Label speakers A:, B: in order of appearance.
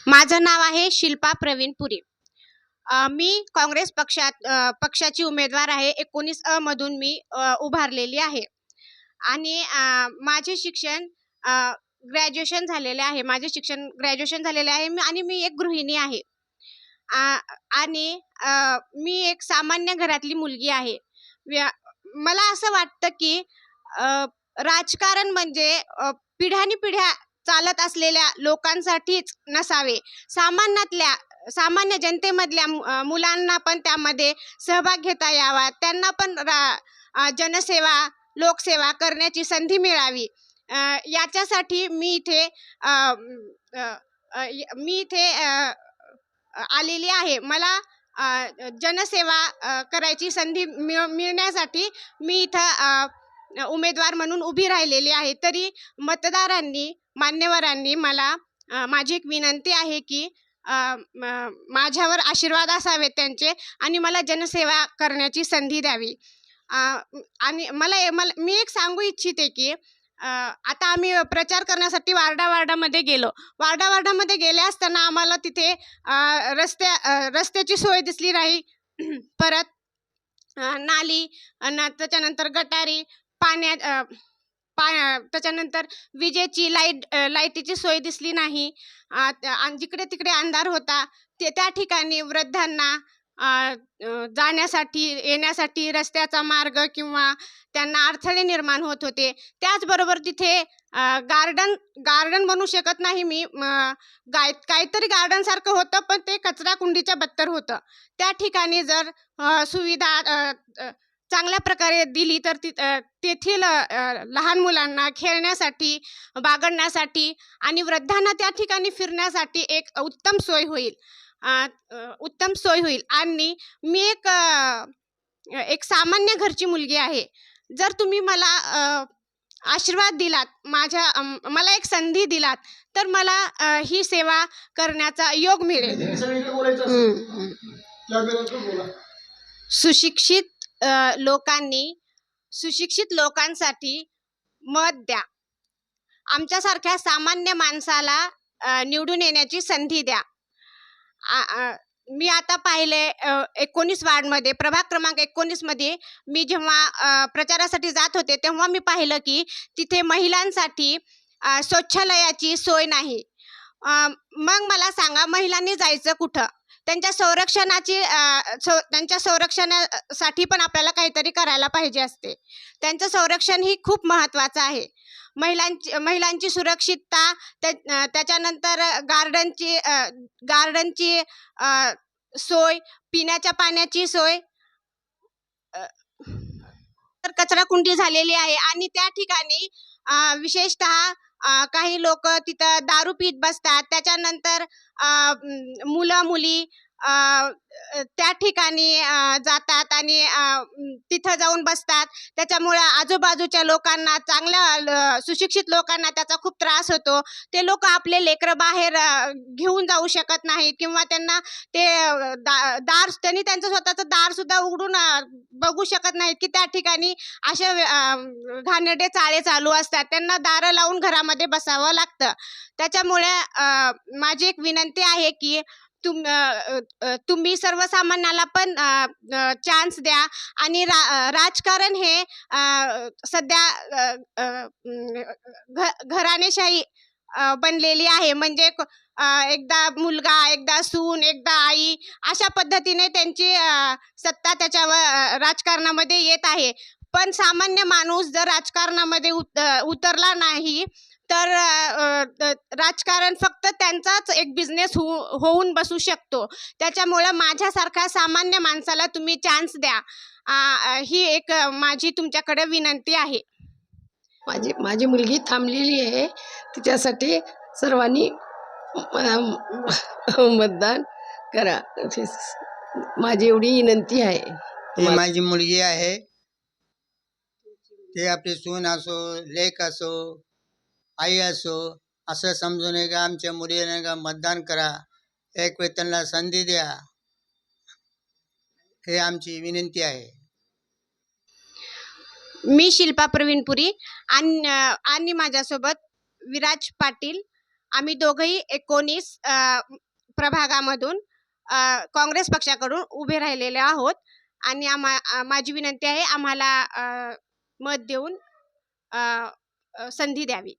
A: माझं नाव आहे शिल्पा प्रवीण पुरी. मी काँग्रेस पक्षाची उमेदवार आहे. 19 मधून मी उभारलेली आहे आणि माझे शिक्षण ग्रॅज्युएशन झालेले आहे. माझे शिक्षण ग्रॅज्युएशन झालेले आहे आणि मी एक गृहिणी आहे. आ आणि मी एक सामान्य घरातली मुलगी आहे. व्या मला असं वाटतं, की अ, राजकारण म्हणजे पिढ्यानपिढ्या चालत असलेल्या लोकांसाठीच नसावे. सामान्य जनतेमधल्या मुलांना पण त्यामध्ये सहभाग घेता यावा. त्यांना पण जनसेवा, लोकसेवा करण्याची संधी मिळावी. याच्यासाठी मी इथे अ, अ, अ, मी इथे आलेली आहे. मला जनसेवा करायची संधी मिळण्यासाठी मी इथं उमेदवार म्हणून उभी राहिलेली आहे. तरी मतदारांनी, मान्यवरांनी मला माझी एक विनंती आहे, की अ, माझ्यावर आशीर्वाद असावेत त्यांचे आणि मला जनसेवा करण्याची संधी द्यावी. अ, आणि मी एक सांगू इच्छिते, की आता आम्ही प्रचार करण्यासाठी वार्डामध्ये गेलो. वार्डामध्ये गेले असताना आम्हाला तिथे रस्त्याची सोय दिसली नाही. परत नाली आणि त्याच्यानंतर गटारी, पाण्या अ, पा त्याच्यानंतर विजेची लाईटीची सोय दिसली नाही. आणि जिकडे-तिकडे अंधार होता. त्या ठिकाणी वृद्धांना अ, अ, जाण्यासाठी, येण्यासाठी रस्त्याचा मार्ग किंवा त्यांना अडथळे निर्माण होत होते. त्याचबरोबर तिथे गार्डन गार्डन बनवू शकत नाही मी. काहीतरी गार्डनसारखं होतं, पण ते कचराकुंडीच्या बत्तर होतं. त्या ठिकाणी जर सुविधा अ, चांगल्या प्रकारे दिली तर तेथील लहान मुलांना खेळण्यासाठी, बागडण्यासाठी आणि वृद्धांना त्या ठिकाणी फिरण्यासाठी एक अ, उत्तम सोय होईल. आणि मी एक सामान्य घरची मुलगी आहे. जर तुम्ही मला आशीर्वाद दिलात, मला एक संधी दिलात, तर मला ही सेवा करण्याचा योग मिळेल. हं. सुशिक्षित लोकांनी सुशिक्षित लोकांसाठी मत द्या. आमच्यासारख्या सामान्य माणसाला निवडून येण्याची संधी द्या. आ आ मी आता पाहिले 19 वार्डमध्ये, प्रभाग क्रमांक 19 मध्ये मी जेव्हा प्रचारासाठी जात होते, तेव्हा मी पाहिलं, की तिथे महिलांसाठी शौचालयाची सोय नाही. मग मला सांगा, महिलांनी जायचं कुठं? त्यांच्या संरक्षणासाठी पण आपल्याला काहीतरी करायला पाहिजे असते. त्यांचं संरक्षण ही खूप महत्त्वाचं आहे. महिलांची सुरक्षितता, त्याच्यानंतर गार्डनची सोय, पिण्याच्या पाण्याची सोय, तर कचराकुंडी झालेली आहे आणि त्या ठिकाणी विशेषतः काही लोकं तिथं दारू पीत बसतात. त्याच्यानंतर मुलं-मुली त्या ठिकाणी जातात आणि तिथं जाऊन बसतात. त्याच्यामुळं आजूबाजूच्या लोकांना, सुशिक्षित लोकांना त्याचा खूप त्रास होतो. ते लोकं आपले लेकरं बाहेर घेऊन जाऊ शकत नाहीत किंवा त्यांना ते त्यांनी त्यांचं स्वतःचं दारसुद्धा उघडून बघू शकत नाहीत, की त्या ठिकाणी अशा घाणेरडे चाळे चालू असतात. त्यांना दारं लावून घरामध्ये बसावं लागतं. त्याच्यामुळे माझी एक विनंती आहे, की तुम्ही सर्वसामान्याला पण चान्स द्या आणि राजकारण हे सध्या घराणेशाही बनलेली आहे. म्हणजे एकदा मुलगा, एकदा सून, एकदा आई, अशा पद्धतीने त्यांची सत्ता त्याच्यावर राजकारणामध्ये येत आहे. पण सामान्य माणूस जर राजकारणामध्ये उतरला नाही, तर राजकारण फक्त त्यांचाच एक बिझनेस होऊन बसू शकतो. त्याच्यामुळं माझ्यासारख्या सामान्य माणसाला तुम्ही चान्स द्या. ही एक माझी तुमच्याकडे विनंती आहे.
B: माझी मुलगी थांबलेली आहे. तिच्यासाठी सर्वांनी मतदान करा. माझी एवढी विनंती आहे.
C: ही माझी मुलगी आहे. ते आपली सून असो, लेक असो, आई असो, असं समजून का आमच्या मुलीने का मतदान करा, एक वेळ त्यांना संधी द्या, हे आमची विनंती आहे.
A: मी शिल्पा प्रवीण पुरी आणि माझ्यासोबत विराज पाटील आम्ही दोघंही 19 प्रभागामधून काँग्रेस पक्षाकडून उभे राहिलेले आहोत आणि माझी विनंती आहे आम्हाला मत देऊन संधी द्यावी.